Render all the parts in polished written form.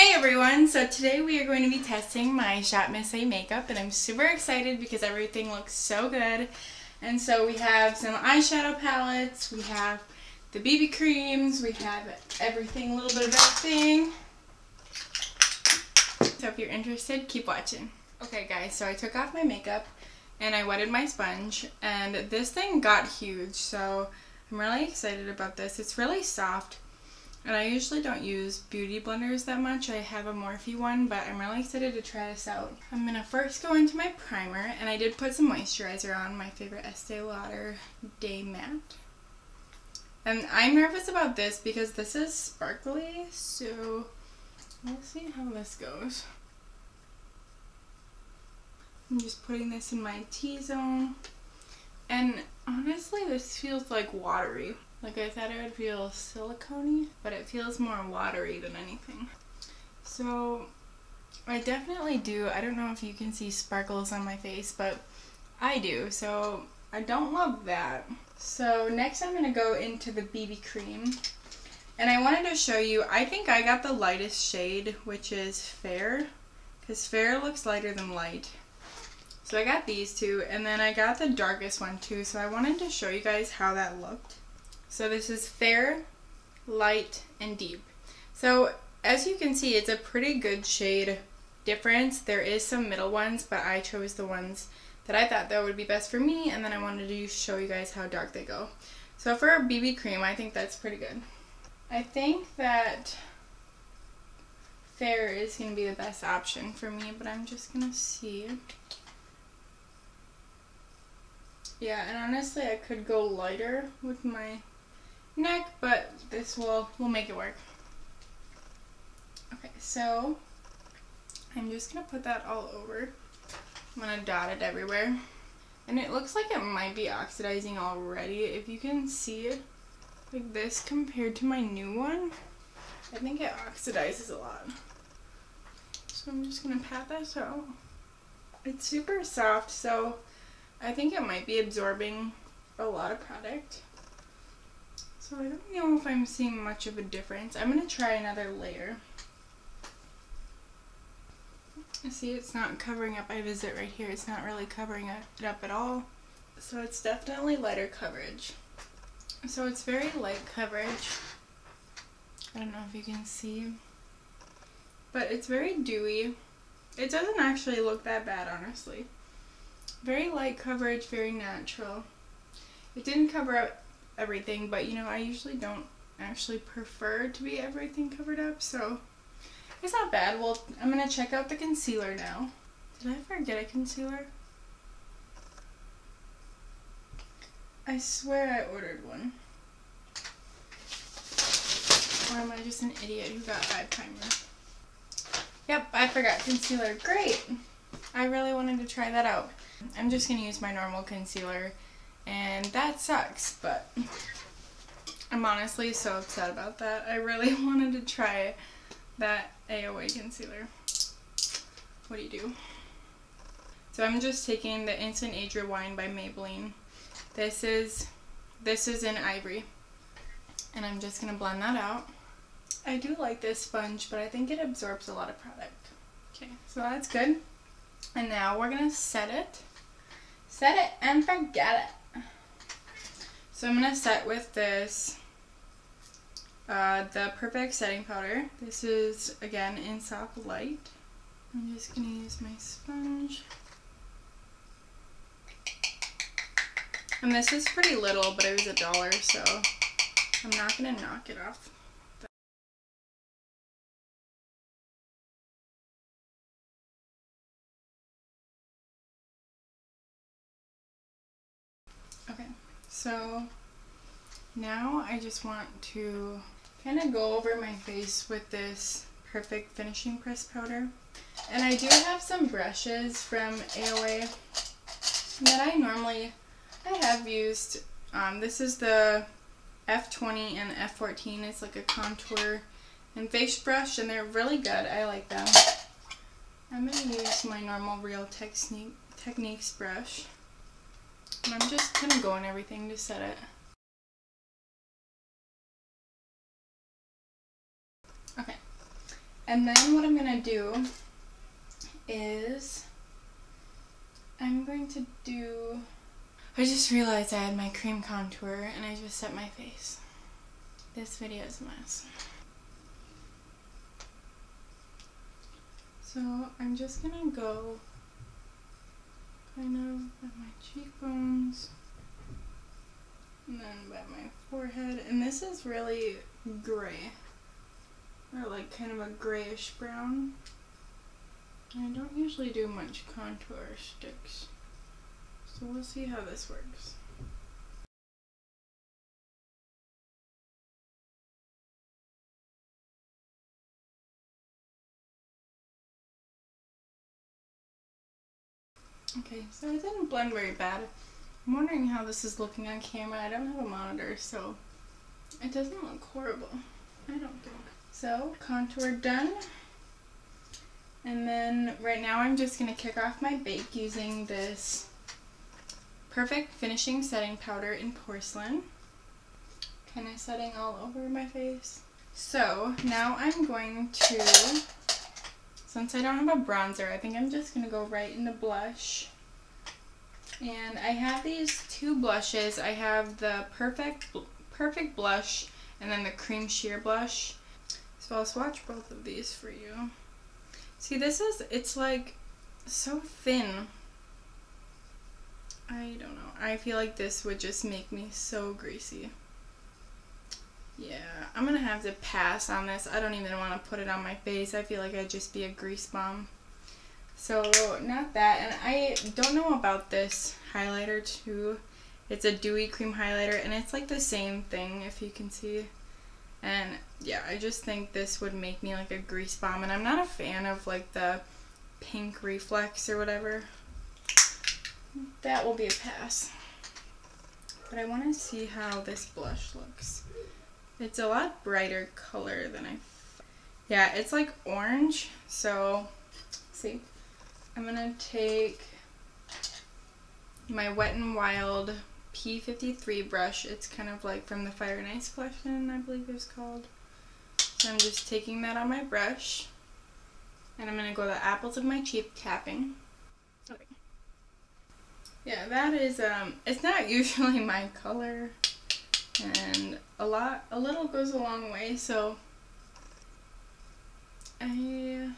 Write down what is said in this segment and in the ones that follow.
Hey everyone, so today we are going to be testing my Shop Miss A makeup and I'm super excited because everything looks so good. And so we have some eyeshadow palettes, we have the BB creams, we have everything, a little bit of everything. So if you're interested, keep watching. Okay guys, so I took off my makeup and I wetted my sponge and this thing got huge, so I'm really excited about this. It's really soft. And I usually don't use beauty blenders that much. I have a Morphe one, but I'm really excited to try this out. I'm going to first go into my primer, and I did put some moisturizer on, my favorite Estee Lauder Day Matte. And I'm nervous about this because this is sparkly, so we'll see how this goes. I'm just putting this in my T-zone, and honestly this feels like watery. Like I thought it would feel silicone-y, but it feels more watery than anything. So I definitely do. I don't know if you can see sparkles on my face, but I do. So I don't love that. So next I'm going to go into the BB cream. And I wanted to show you, I think I got the lightest shade, which is Fair. Because Fair looks lighter than light. So I got these two, and then I got the darkest one too. So I wanted to show you guys how that looked. So this is Fair, Light, and Deep. So as you can see, it's a pretty good shade difference. There is some middle ones, but I chose the ones that I thought that would be best for me, and then I wanted to show you guys how dark they go. So for a BB cream, I think that's pretty good. I think that Fair is going to be the best option for me, but I'm just going to see. Yeah, and honestly, I could go lighter with my neck, but this will make it work. Okay, so I'm just gonna put that all over. I'm gonna dot it everywhere, and it looks like it might be oxidizing already. If you can see it like this compared to my new one, I think it oxidizes a lot. So I'm just gonna pat this out. It's super soft, so I think it might be absorbing a lot of product. So I don't know if I'm seeing much of a difference. I'm going to try another layer. See, it's not covering up. I have a zit right here. It's not really covering it up at all. So it's definitely lighter coverage. So it's very light coverage. I don't know if you can see. But it's very dewy. It doesn't actually look that bad, honestly. Very light coverage, very natural. It didn't cover up everything, but you know, I usually don't actually prefer to be everything covered up, so it's not bad. Well, I'm gonna check out the concealer now. Did I forget a concealer? I swear I ordered one. Or am I just an idiot who got eye primer? Yep, I forgot concealer. Great! I really wanted to try that out. I'm just gonna use my normal concealer, and that sucks, but I'm honestly so upset about that. I really wanted to try that AOA concealer. What do you do? So I'm just taking the Instant Age Rewind by Maybelline. This is in Ivory. And I'm just gonna blend that out. I do like this sponge, but I think it absorbs a lot of product. Okay, so that's good. And now we're gonna set it. Set it and forget it. So I'm going to set with this, the Perfect Setting Powder. This is, again, in Soft Light. I'm just going to use my sponge. And this is pretty little, but it was $1, so I'm not going to knock it off. Okay. So now I just want to kind of go over my face with this Perfect Finishing Press powder. And I do have some brushes from AOA that I have used. This is the F20 and F14. It's like a contour and face brush, and they're really good. I like them. I'm going to use my normal Real Techniques brush. And I'm just kind of going everything to set it. Okay. And then what I'm going to do is I just realized I had my cream contour and I just set my face. This video is a mess. So I'm just gonna go kind of at my cheekbones and then by my forehead. And this is really gray, or like kind of a grayish brown. I don't usually do much contour sticks, so we'll see how this works. Okay, so it didn't blend very bad. I'm wondering how this is looking on camera. I don't have a monitor, so it doesn't look horrible, I don't think. So, contour done. And then right now I'm just going to kick off my bake using this Perfect Finishing Setting Powder in Porcelain. Kind of setting all over my face. So, now I'm going to, since I don't have a bronzer, I think I'm just going to go right into blush. And I have these two blushes. I have the Perfect Blush and then the Cream Sheer Blush. So I'll swatch both of these for you. See, it's like so thin. I don't know. I feel like this would just make me so greasy. Yeah, I'm gonna have to pass on this. I don't even want to put it on my face. I feel like I'd just be a grease bomb. So, not that. And I don't know about this highlighter too. It's a dewy cream highlighter and it's like the same thing, if you can see. And yeah, I just think this would make me like a grease bomb, and I'm not a fan of like the pink reflex or whatever. That will be a pass. But I want to see how this blush looks. It's a lot brighter color than yeah, it's like orange. So, see, I'm gonna take my Wet n Wild P53 brush. It's kind of like from the Fire and Ice collection, I believe it's called. So I'm just taking that on my brush, and I'm going to go the apples of my cheek tapping. Okay. Yeah, that is, it's not usually my color, and a little goes a long way, so I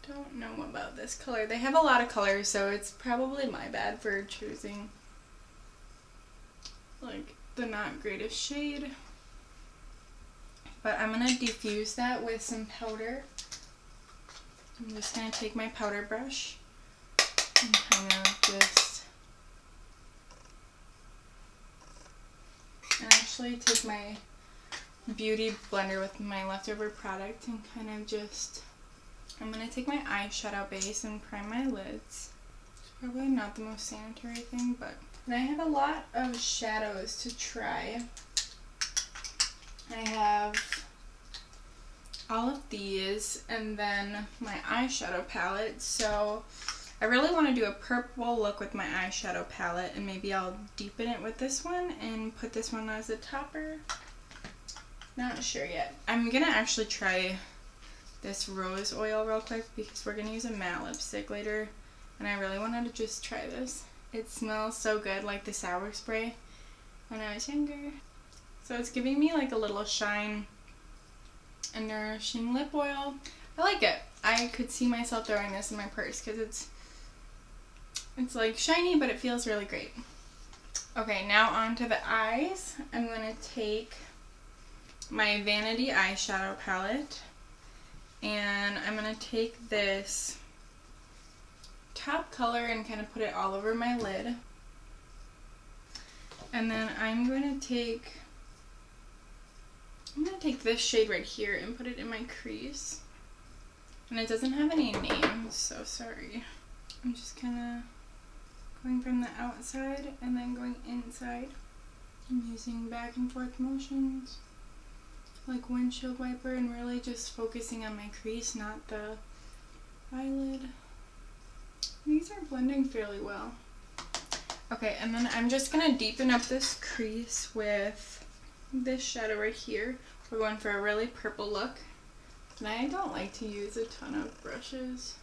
don't know about this color. They have a lot of colors, so it's probably my bad for choosing like the not greatest shade. But I'm gonna diffuse that with some powder. I'm just gonna take my powder brush and kind of just, and actually take my beauty blender with my leftover product and kind of just, I'm gonna take my eyeshadow base and prime my lids. It's probably not the most sanitary thing, but and I have a lot of shadows to try. I have all of these and then my eyeshadow palette. So I really want to do a purple look with my eyeshadow palette, and maybe I'll deepen it with this one and put this one as a topper. Not sure yet. I'm gonna actually try this rose oil real quick because we're gonna use a matte lipstick later, and I really wanted to just try this. It smells so good, like the sour spray when I was younger. So it's giving me like a little shine and nourishing lip oil. I like it. I could see myself throwing this in my purse because it's like shiny, but it feels really great. Okay, now on to the eyes. I'm going to take my Vanity eyeshadow palette, and I'm going to take this top color and kind of put it all over my lid. And then I'm going to take this shade right here and put it in my crease. And it doesn't have any names, so sorry. I'm just kind of going from the outside and then going inside. I'm using back and forth motions like windshield wiper, and really just focusing on my crease, not the eyelid. These are blending fairly well. Okay, and then I'm just going to deepen up this crease with this shadow right here. We're going for a really purple look. And I don't like to use a ton of brushes,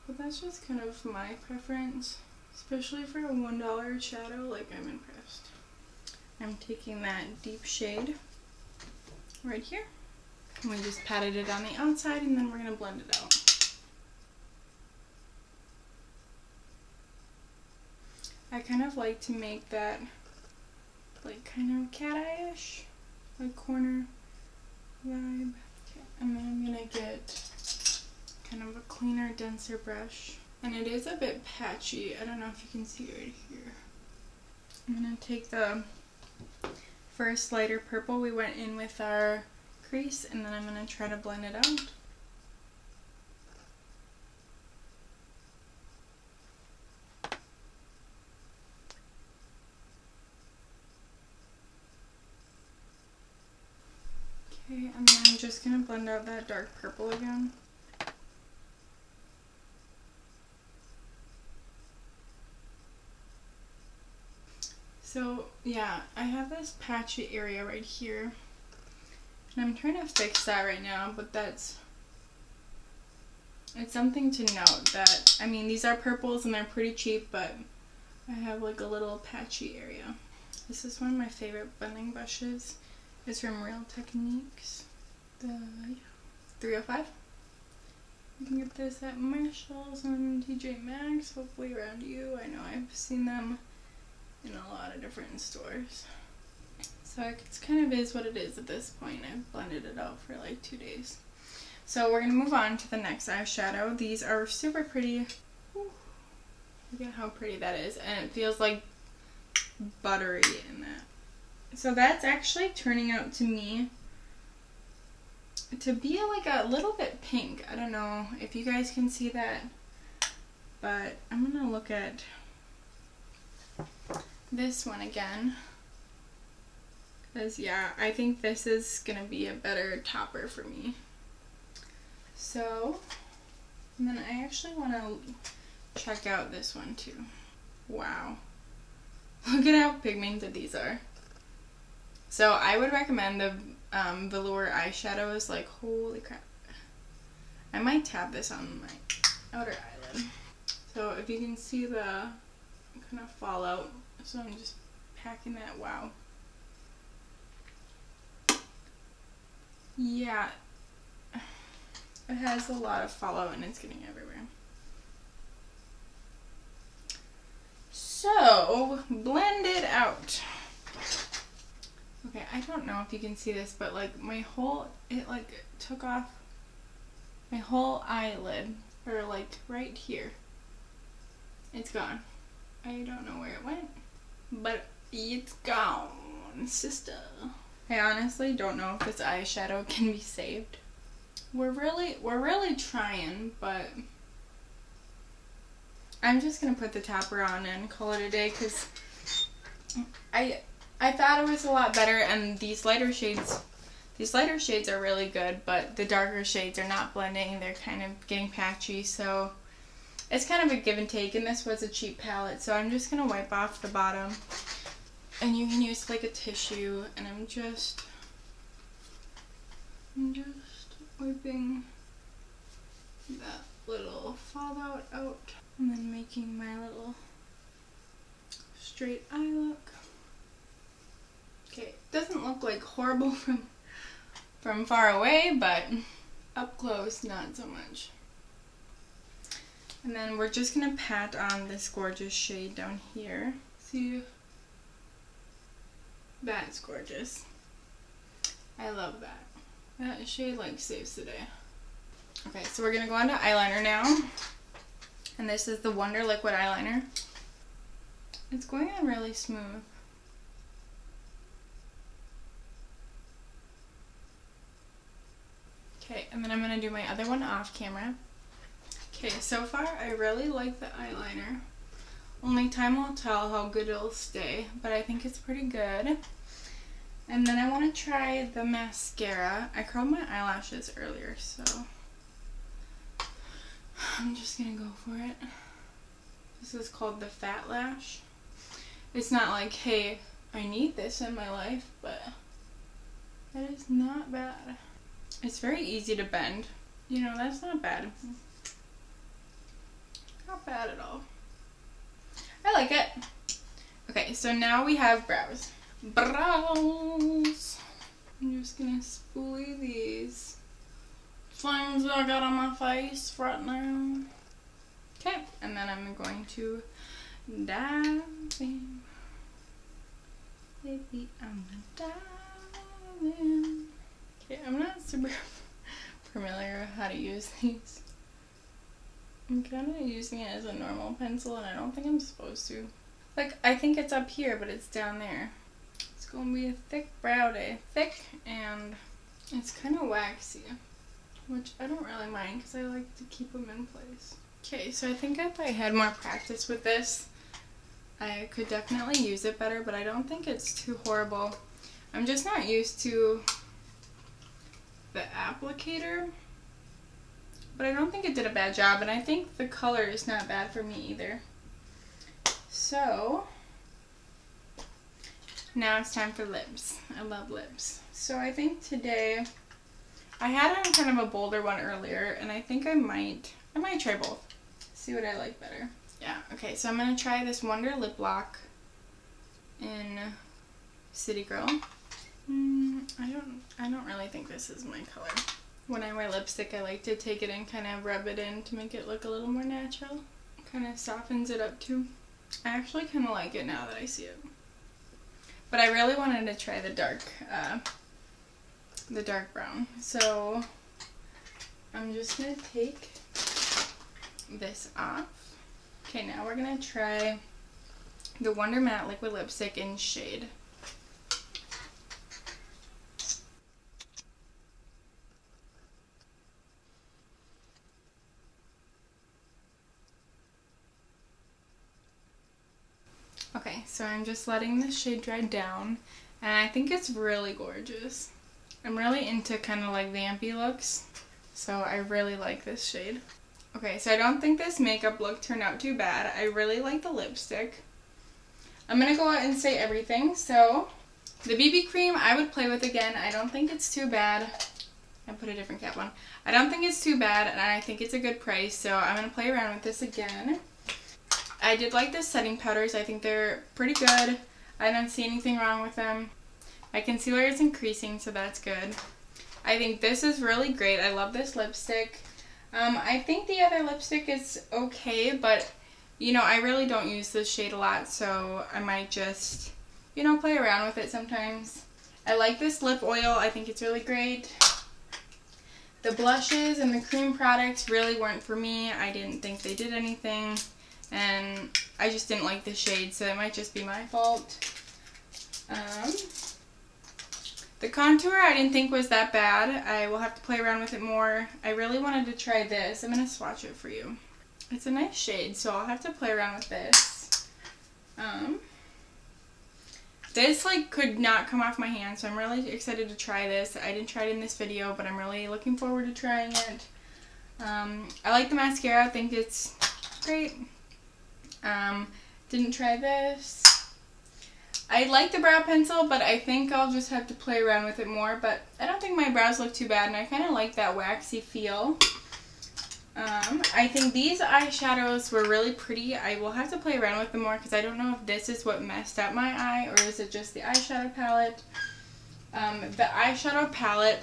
but that's just kind of my preference. Especially for a $1 shadow, like, I'm impressed. I'm taking that deep shade right here. And we just patted it on the outside, and then we're going to blend it out. I kind of like to make that, like, kind of cat eye-ish, like, corner vibe. Okay, and then I'm going to get kind of a cleaner, denser brush. And it is a bit patchy. I don't know if you can see right here. I'm going to take the first lighter purple we went in with our crease, and then I'm going to try to blend it out. Okay, and then I'm just going to blend out that dark purple again. So yeah, I have this patchy area right here, and I'm trying to fix that right now, but it's something to note that, I mean, these are purples and they're pretty cheap, but I have like a little patchy area. This is one of my favorite blending brushes. It's from Real Techniques, the 305. You can get this at Marshall's and TJ Maxx, hopefully around you. I know I've seen them in a lot of different stores. So it kind of is what it is at this point. I've blended it out for like 2 days. So we're going to move on to the next eyeshadow. These are super pretty. Whew. Look at how pretty that is. And it feels like buttery in that. So that's actually turning out to me to be like a little bit pink. I don't know if you guys can see that, but I'm going to look at this one again, because yeah, I think this is gonna be a better topper for me. So, and then I actually want to check out this one too. Wow, look at how pigmented these are. So I would recommend the velour eyeshadows. Like, holy crap, I might tap this on my outer eyelid. So if you can see the kind of fallout. So I'm just packing that. Wow. Yeah. It has a lot of fallout and it's getting everywhere. So, blend it out. Okay, I don't know if you can see this, but like it like took off my whole eyelid, or like right here. It's gone. I don't know where it went, but it's gone, sister. I honestly don't know if this eyeshadow can be saved. We're really trying, but I'm just gonna put the topper on and call it a day, because I thought it was a lot better, and these lighter shades are really good, but the darker shades are not blending. They're kind of getting patchy, so it's kind of a give and take, and this was a cheap palette, so I'm just going to wipe off the bottom, and you can use like a tissue, and I'm just wiping that little fallout out, and then making my little straight eye look. Okay, doesn't look like horrible from far away, but up close, not so much. And then we're just going to pat on this gorgeous shade down here. See? That's gorgeous. I love that. That shade like saves the day. Okay, so we're going to go on to eyeliner now. And this is the Wonder Liquid Eyeliner. It's going on really smooth. Okay, and then I'm going to do my other one off camera. Okay, so far I really like the eyeliner. Only time will tell how good it'll stay, but I think it's pretty good. And then I want to try the mascara. I curled my eyelashes earlier, so I'm just going to go for it. This is called the Fat Lash. It's not like, hey, I need this in my life, but that is not bad. It's very easy to bend. You know, that's not bad. Not bad at all. I like it. Okay, so now we have brows. Brows. I'm just gonna spoolie these flames that I got on my face right now. Okay, and then I'm going to dive in. Baby, I'm gonna dive in. Okay, I'm not super familiar with how to use these. I'm kind of using it as a normal pencil, and I don't think I'm supposed to. Like, I think it's up here, but it's down there. It's gonna be a thick brow day. Thick, and it's kind of waxy, which I don't really mind because I like to keep them in place. Okay, so I think if I had more practice with this, I could definitely use it better, but I don't think it's too horrible. I'm just not used to the applicator, but I don't think it did a bad job, and I think the color is not bad for me either. So now it's time for lips. I love lips. So I think today, I had on kind of a bolder one earlier, and I think I might try both. See what I like better. Yeah, okay, so I'm gonna try this Wonder Lip Lock in City Girl. I don't really think this is my color. When I wear lipstick, I like to take it and kind of rub it in to make it look a little more natural. Kind of softens it up too. I actually kind of like it now that I see it. But I really wanted to try the dark brown. So I'm just gonna take this off. Okay, now we're gonna try the Wonder Matte Liquid Lipstick in shade. Okay, so I'm just letting this shade dry down, and I think it's really gorgeous. I'm really into kind of like vampy looks, so I really like this shade. Okay, so I don't think this makeup look turned out too bad. I really like the lipstick. I'm going to go out and say everything. So, the BB cream I would play with again. I don't think it's too bad. I put a different cap on. I don't think it's too bad, and I think it's a good price, so I'm going to play around with this again. I did like the setting powders. I think they're pretty good. I don't see anything wrong with them. My concealer is increasing, so that's good. I think this is really great. I love this lipstick. I think the other lipstick is okay, but, you know, I really don't use this shade a lot, so I might just, you know, play around with it sometimes. I like this lip oil. I think it's really great. The blushes and the cream products really weren't for me. I didn't think they did anything, and I just didn't like the shade, so it might just be my fault. The contour I didn't think was that bad. I will have to play around with it more. I really wanted to try this. I'm going to swatch it for you. It's a nice shade, so I'll have to play around with this. This like could not come off my hand, so I'm really excited to try this. I didn't try it in this video, but I'm really looking forward to trying it. I like the mascara. I think it's great. Didn't try this. I like the brow pencil, but I think I'll just have to play around with it more. But I don't think my brows look too bad, and I kind of like that waxy feel. I think these eyeshadows were really pretty. I will have to play around with them more because I don't know if this is what messed up my eye or is it just the eyeshadow palette. The eyeshadow palette,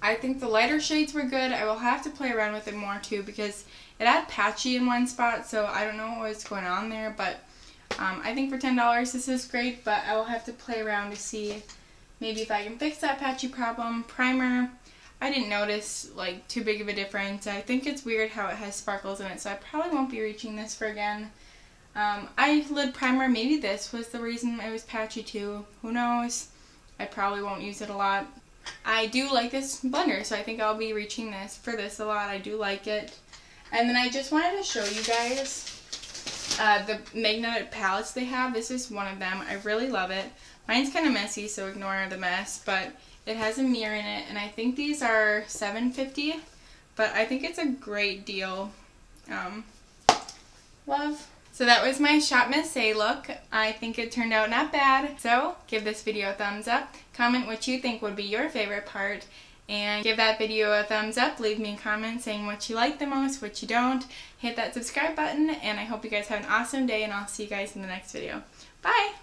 I think the lighter shades were good. I will have to play around with it more too because it had patchy in one spot, so I don't know what was going on there, but I think for $10 this is great, but I will have to play around to see maybe if I can fix that patchy problem. Primer, I didn't notice like too big of a difference. I think it's weird how it has sparkles in it, so I probably won't be reaching this for again. Eyelid primer, maybe this was the reason it was patchy too. Who knows? I probably won't use it a lot. I do like this blender, so I think I'll be reaching for this a lot. I do like it. And then I just wanted to show you guys the magnetic palettes they have. This is one of them. I really love it. Mine's kind of messy, so ignore the mess, but it has a mirror in it, and I think these are $7.50, but I think it's a great deal. Love. So that was my Shop Miss A look. I think it turned out not bad, so give this video a thumbs up. Comment what you think would be your favorite part, and give that video a thumbs up. Leave me a comment saying what you like the most, what you don't. Hit that subscribe button, and I hope you guys have an awesome day, and I'll see you guys in the next video. Bye!